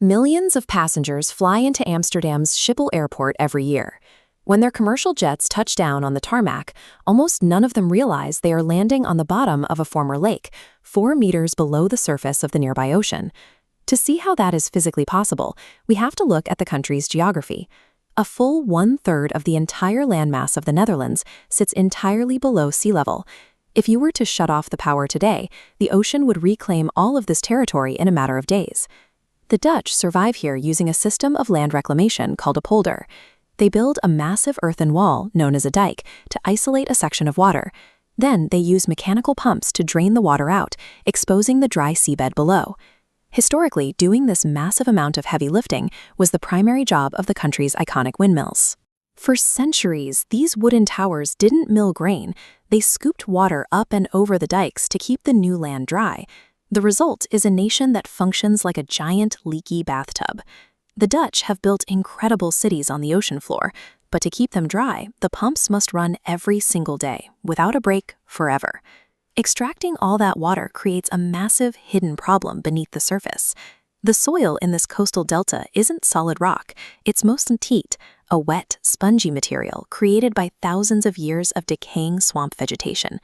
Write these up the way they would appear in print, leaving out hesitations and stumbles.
Millions of passengers fly into Amsterdam's Schiphol airport every year. When their commercial jets touch down on the tarmac, almost none of them realize they are landing on the bottom of a former lake, 4 meters below the surface of the nearby ocean. To see how that is physically possible, we have to look at the country's geography. A full 1/3 of the entire landmass of the Netherlands sits entirely below sea level. If you were to shut off the power today, the ocean would reclaim all of this territory in a matter of days. The Dutch survive here using a system of land reclamation called a polder. They build a massive earthen wall, known as a dike, to isolate a section of water. Then they use mechanical pumps to drain the water out, exposing the dry seabed below. Historically, doing this massive amount of heavy lifting was the primary job of the country's iconic windmills. For centuries, these wooden towers didn't mill grain. They scooped water up and over the dikes to keep the new land dry. The result is a nation that functions like a giant, leaky bathtub. The Dutch have built incredible cities on the ocean floor, but to keep them dry, the pumps must run every single day, without a break, forever. Extracting all that water creates a massive hidden problem beneath the surface. The soil in this coastal delta isn't solid rock, it's mostly peat, a wet, spongy material created by thousands of years of decaying swamp vegetation.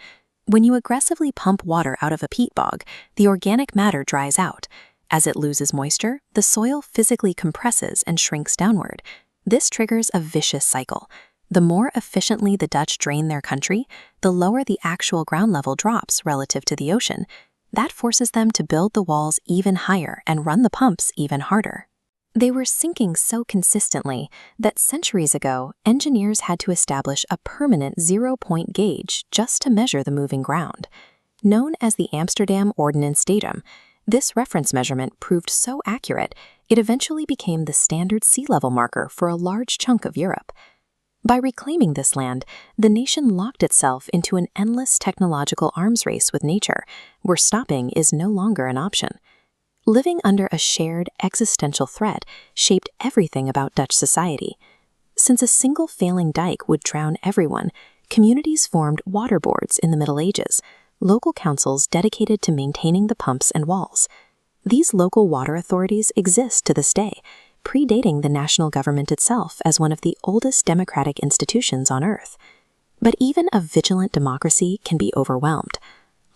When you aggressively pump water out of a peat bog, the organic matter dries out. As it loses moisture, the soil physically compresses and shrinks downward. This triggers a vicious cycle. The more efficiently the Dutch drain their country, the lower the actual ground level drops relative to the ocean. That forces them to build the walls even higher and run the pumps even harder. They were sinking so consistently that centuries ago, engineers had to establish a permanent zero-point gauge just to measure the moving ground. Known as the Amsterdam Ordnance Datum, this reference measurement proved so accurate, it eventually became the standard sea level marker for a large chunk of Europe. By reclaiming this land, the nation locked itself into an endless technological arms race with nature, where stopping is no longer an option. Living under a shared existential threat shaped everything about Dutch society. Since a single failing dike would drown everyone, communities formed water boards in the Middle Ages, local councils dedicated to maintaining the pumps and walls. These local water authorities exist to this day, predating the national government itself as one of the oldest democratic institutions on Earth. But even a vigilant democracy can be overwhelmed.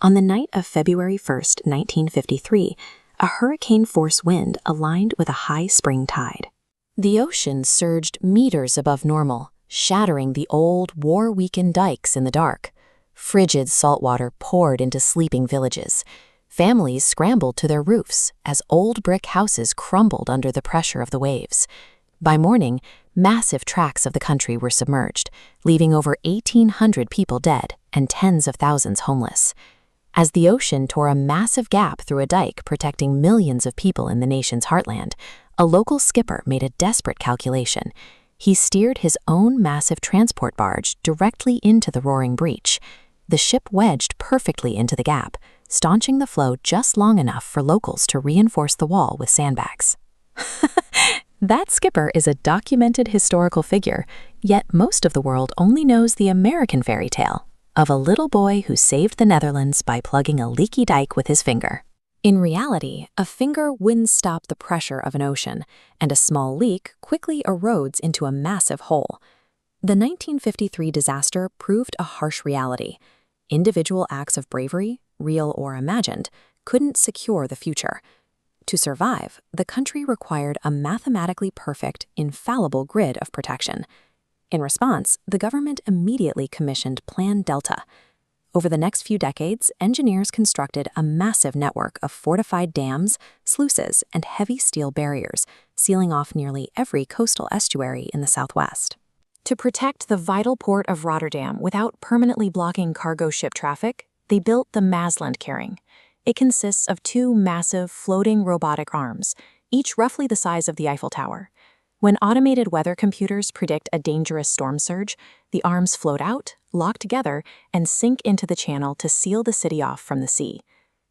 On the night of February 1st, 1953, a hurricane-force wind aligned with a high spring tide. The ocean surged meters above normal, shattering the old, war-weakened dikes in the dark. Frigid saltwater poured into sleeping villages. Families scrambled to their roofs as old brick houses crumbled under the pressure of the waves. By morning, massive tracts of the country were submerged, leaving over 1,800 people dead and tens of thousands homeless. As the ocean tore a massive gap through a dike protecting millions of people in the nation's heartland, a local skipper made a desperate calculation. He steered his own massive transport barge directly into the roaring breach. The ship wedged perfectly into the gap, staunching the flow just long enough for locals to reinforce the wall with sandbags. That skipper is a documented historical figure, yet most of the world only knows the American fairy tale of a little boy who saved the Netherlands by plugging a leaky dike with his finger. In reality, a finger wouldn't stop the pressure of an ocean, and a small leak quickly erodes into a massive hole. The 1953 disaster proved a harsh reality. Individual acts of bravery, real or imagined, couldn't secure the future. To survive, the country required a mathematically perfect, infallible grid of protection. In response, the government immediately commissioned Plan Delta. Over the next few decades, engineers constructed a massive network of fortified dams, sluices, and heavy steel barriers, sealing off nearly every coastal estuary in the southwest. To protect the vital port of Rotterdam without permanently blocking cargo ship traffic, they built the Maaslandkering. It consists of 2 massive floating robotic arms, each roughly the size of the Eiffel Tower. When automated weather computers predict a dangerous storm surge, the arms float out, lock together, and sink into the channel to seal the city off from the sea.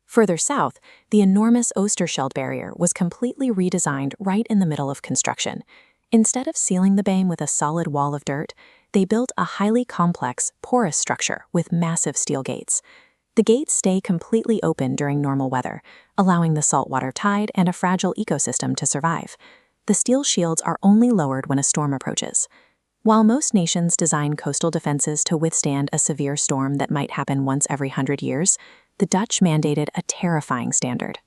Further south, the enormous Oosterschelde barrier was completely redesigned right in the middle of construction. Instead of sealing the bay with a solid wall of dirt, they built a highly complex, porous structure with massive steel gates. The gates stay completely open during normal weather, allowing the saltwater tide and a fragile ecosystem to survive. The steel shields are only lowered when a storm approaches. While most nations design coastal defenses to withstand a severe storm that might happen once every 100 years, the Dutch mandated a terrifying standard.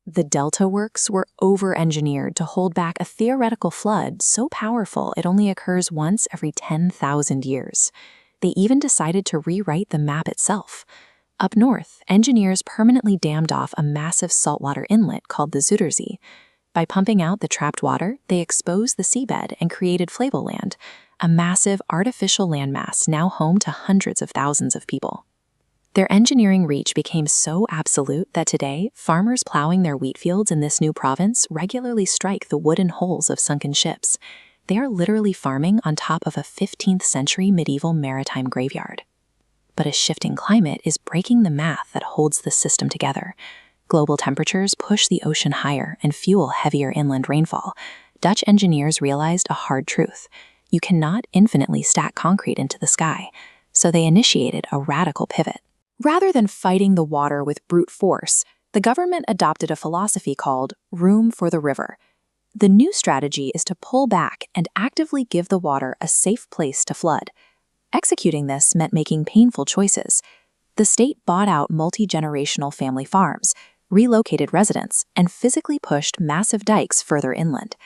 The delta works were over-engineered to hold back a theoretical flood so powerful it only occurs once every 10,000 years. They even decided to rewrite the map itself. Up north, engineers permanently dammed off a massive saltwater inlet called the Zuiderzee. By pumping out the trapped water, they exposed the seabed and created Flevoland, a massive artificial landmass now home to hundreds of thousands of people. Their engineering reach became so absolute that today, farmers plowing their wheat fields in this new province regularly strike the wooden hulls of sunken ships. They are literally farming on top of a 15th century medieval maritime graveyard. But a shifting climate is breaking the math that holds the system together. Global temperatures push the ocean higher and fuel heavier inland rainfall. Dutch engineers realized a hard truth. You cannot infinitely stack concrete into the sky, so they initiated a radical pivot. Rather than fighting the water with brute force, the government adopted a philosophy called room for the river. The new strategy is to pull back and actively give the water a safe place to flood. Executing this meant making painful choices. The state bought out multi-generational family farms, relocated residents, and physically pushed massive dikes further inland.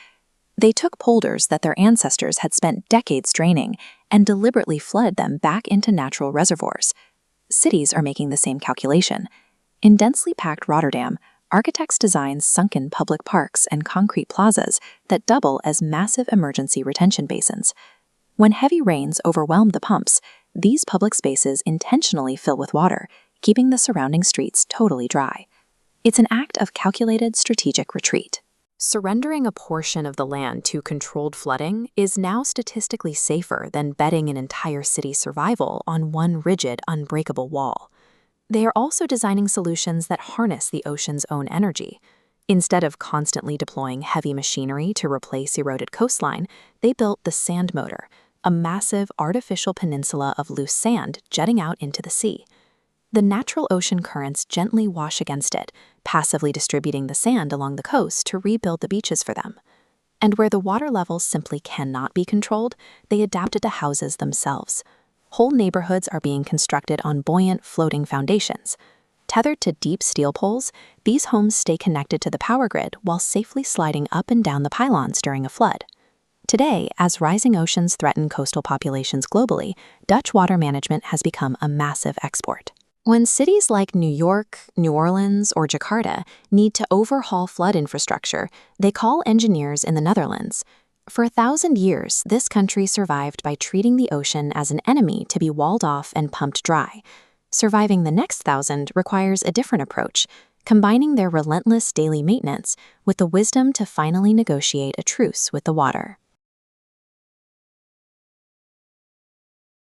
They took polders that their ancestors had spent decades draining and deliberately flooded them back into natural reservoirs. Cities are making the same calculation. In densely packed Rotterdam, architects design sunken public parks and concrete plazas that double as massive emergency retention basins. When heavy rains overwhelm the pumps, these public spaces intentionally fill with water, keeping the surrounding streets totally dry. It's an act of calculated strategic retreat. Surrendering a portion of the land to controlled flooding is now statistically safer than betting an entire city's survival on one rigid, unbreakable wall. They are also designing solutions that harness the ocean's own energy. Instead of constantly deploying heavy machinery to replace eroded coastline, they built the sand motor, a massive artificial peninsula of loose sand jetting out into the sea. The natural ocean currents gently wash against it, passively distributing the sand along the coast to rebuild the beaches for them. And where the water levels simply cannot be controlled, they adapted to houses themselves. Whole neighborhoods are being constructed on buoyant, floating foundations. Tethered to deep steel poles, these homes stay connected to the power grid while safely sliding up and down the pylons during a flood. Today, as rising oceans threaten coastal populations globally, Dutch water management has become a massive export. When cities like New York, New Orleans, or Jakarta need to overhaul flood infrastructure, they call engineers in the Netherlands. For 1,000 years, this country survived by treating the ocean as an enemy to be walled off and pumped dry. Surviving the next 1,000 requires a different approach, combining their relentless daily maintenance with the wisdom to finally negotiate a truce with the water.